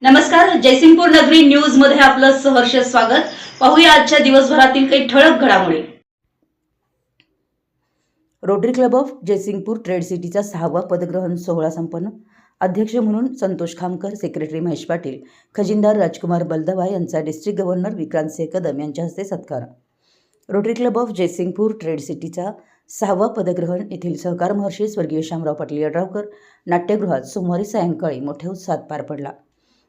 नमस्कार, जयसिंगपूर नगरी न्यूज मध्ये आपलं सहर्ष स्वागत। पाहूया आजच्या दिवसभरातील काही ठळक घडामोडी। Rotary Club of Jaysingpur trade सिटीचा 6वा पदग्रहण सोहळा संपन्न। अध्यक्ष म्हणून संतोष खामकर, सेक्रेटरी महेश पाटील, खजिनदार राजकुमार बलदवा यांचा डिस्ट्रिक्ट गव्हर्नर विक्रांतसिंह कदम यांच्या हस्ते सत्कार। Rotary Club of Jaysingpur trade सिटीचा 6वा पदग्रहण येथील सहकार महर्षी स्वर्गीय शामराव पाटील यड्रावकर नाट्यगृहात सोमवारी सायंकाळी मोठ्या उत्साहात पार पडला।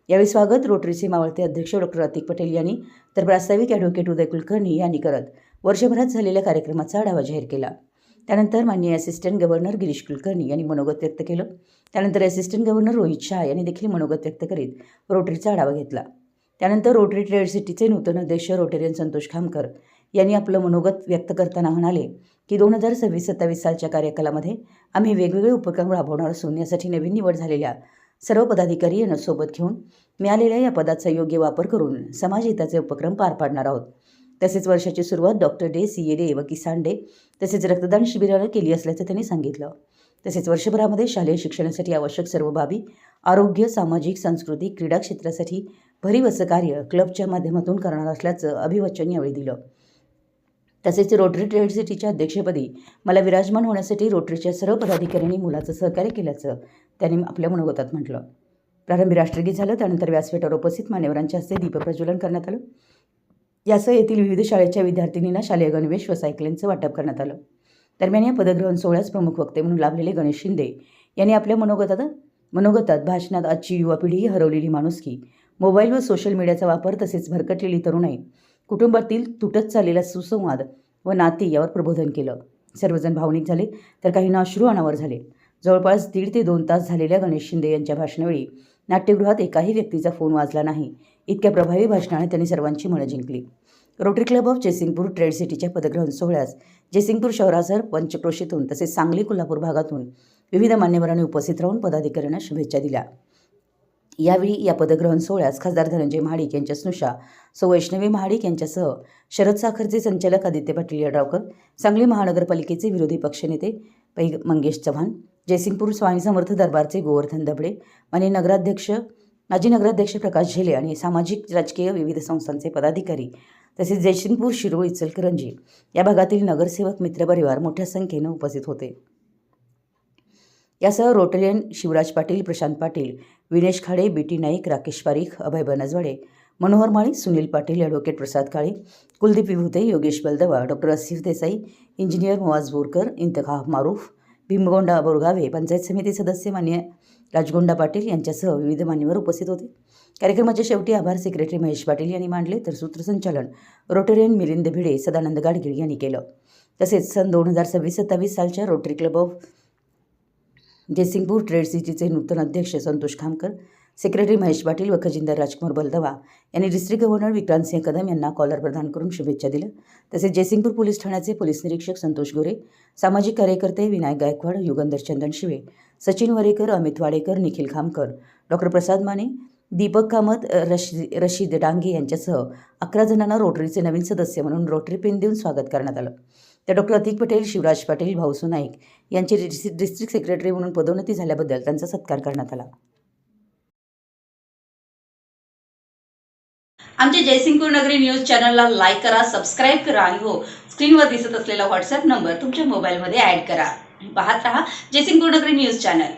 यावेळी स्वागत रोटरीचे मावळते अध्यक्ष डॉक्टर अतिक पटेल यांनी तर प्रास्ताविक ॲडव्होकेट उदय कुलकर्णी यांनी करत वर्षभरात झालेल्या कार्यक्रमाचा आढावा जाहीर केला। त्यानंतर माननीय असिस्टंट गव्हर्नर गिरीश कुलकर्णी यांनी मनोगत व्यक्त केलं। त्यानंतर असिस्टंट गव्हर्नर रोहित शाह यांनी देखील मनोगत व्यक्त करीत रोटरीचा आढावा घेतला। त्यानंतर रोटरी ट्रेड सिटीचे नूतन अध्यक्ष रोटेरियन संतोष खामकर यांनी आपलं मनोगत व्यक्त करताना म्हणाले की 2026-27 सालच्या कार्यकालामध्ये आम्ही वेगवेगळे उपक्रम राबवणार असून यासाठी नवीन निवड झालेल्या सर्व पदाधिकारी यांना सोबत घेऊन मिळालेल्या या पदाचा योग्य वापर करून समाजहिताचे उपक्रम पार पाडणार आहोत। तसेच वर्षाची सुरुवात डॉक्टर डे, CA डे व किसान डे तसेच रक्तदान शिबिरानं केली असल्याचं त्यांनी सांगितलं। तसेच वर्षभरामध्ये शालेय शिक्षणासाठी आवश्यक सर्व बाबी, आरोग्य, सामाजिक, सांस्कृतिक, क्रीडा क्षेत्रासाठी भरीव असं कार्य क्लबच्या माध्यमातून करणार असल्याचं अभिवचन यावेळी दिलं। तसेच रोटरी ट्रेड सिटीच्या अध्यक्षपदी मला विराजमान होण्यासाठी रोटरीच्या सर्व पदाधिकाऱ्यांनी मुलाचं सहकार्य केल्याचं त्यांनी आपल्या मनोगतात म्हटलं। प्रारंभी राष्ट्रगीत झालं, त्यानंतर व्यासपीठावर उपस्थित मान्यवरांच्या हस्ते दीपप्रज्वलन करण्यात आलं। यासह येथील विविध शाळेच्या विद्यार्थिनींना शालेय गणवेश व सायकलींचं वाटप करण्यात आलं। दरम्यान या पदग्रहण सोहळ्यास प्रमुख वक्ते म्हणून लाभलेले गणेश शिंदे यांनी आपल्या मनोगतात भाषणात आजची युवा पिढी ही हरवलेली माणुसकी, मोबाईल व सोशल मीडियाचा वापर तसेच भरकटलेली तरुणाई, कुटुंबातील तुटत चाललेला सुसंवाद व नाती यावर प्रबोधन केलं। सर्वजण भावनिक झाले तर काहींना अश्रू अनावर झाले। जवळपास 1.5 ते 2 तास झालेल्या गणेश शिंदे यांच्या भाषणावेळी नाट्यगृहात एकाही व्यक्तीचा फोन वाजला नाही, इतक्या प्रभावी भाषणाने त्यांनी सर्वांची मनं जिंकली। Rotary Club of Jaysingpur trade सिटीच्या पदग्रहण सोहळ्यास जयसिंगपूर शहरासह पंचक्रोशीतून तसेच सांगली, कोल्हापूर भागातून विविध मान्यवरांनी उपस्थित राहून पदाधिकाऱ्यांना शुभेच्छा दिल्या। यावेळी या पदग्रहण सोहळ्यास खासदार धनंजय महाडिक यांच्या स्नुषा, सौ वैष्णवी महाडिक यांच्यासह शरद साखरचे संचालक आदित्य पाटील यड्रावकर, सांगली महानगरपालिकेचे विरोधी पक्षनेते पै मंगेश चव्हाण, जयसिंगपूर स्वामी समर्थ दरबारचे गोवर्धन दबडे, माजी नगराध्यक्ष प्रकाश झेले आणि सामाजिक राजकीय विविध संस्थांचे पदाधिकारी तसेच जयसिंगपूर, शिरोळ, इचलकरंजी या भागातील नगरसेवक मित्रपरिवार मोठ्या संख्येनं उपस्थित होते। यासह रोटरियन शिवराज पाटील, प्रशांत पाटील, विनेश खाडे, BT नाईक, राकेश पारीख, अभय बनजवाडे, मनोहर माळी, सुनील पाटील, ॲडव्होकेट प्रसाद काळे, कुलदीप विभूते, योगेश बलदवा, डॉक्टर असिफ देसाई, इंजिनियर मुआज बोरकर, इंतखाब मारूफ, भीमगोंडा बोरगावे, पंचायत समिती सदस्य मान्य राजगोंडा पाटील यांच्यासह विविध मान्यवर उपस्थित होते। कार्यक्रमाच्या शेवटी आभार सेक्रेटरी महेश पाटील यांनी मांडले तर सूत्रसंचालन रोटेरियन मिलिंद भिडे, सदानंद गाडगीळ यांनी केलं। तसेच सन 2026-27 सालच्या Rotary Club of Jaysingpur trade सिटीचे नूतन अध्यक्ष संतोष खामकर, सेक्रेटरी महेश पाटील व खजिनदार राजकुमार बलदवा यांनी डिस्ट्रिक्ट गव्हर्नर विक्रांतसिंह कदम यांना कॉलर प्रदान करून शुभेच्छा दिल्या। तसेच जयसिंगपूर पोलीस ठाण्याचे पोलीस निरीक्षक संतोष गोरे, सामाजिक कार्यकर्ते विनायक गायकवाड, युगंधर चंदन शिवे, सचिन वरेकर, अमित वाडेकर, निखिल खामकर, डॉक्टर प्रसाद माने, दीपक कामत, रशीद डांगे यांच्यासह 11 जणांना रोटरीचे नवीन सदस्य म्हणून रोटरी पेन देऊन स्वागत करण्यात आलं। तर डॉक्टर अतिक पटेल, शिवराज पाटील, भाऊसू नाईक यांची डिस्ट्रिक्ट सेक्रेटरी म्हणून पदोन्नती झाल्याबद्दल त्यांचा सत्कार करण्यात आला। आमच्या जयसिंगपूर नगरी न्यूज चॅनलला लाईक करा, सबस्क्राईब करा आणि हो, स्क्रीनवर दिसत असलेला व्हॉट्सअप नंबर तुमच्या मोबाईलमध्ये ॲड करा। पाहत रहा जयसिंगपूर नगरी न्यूज चॅनल।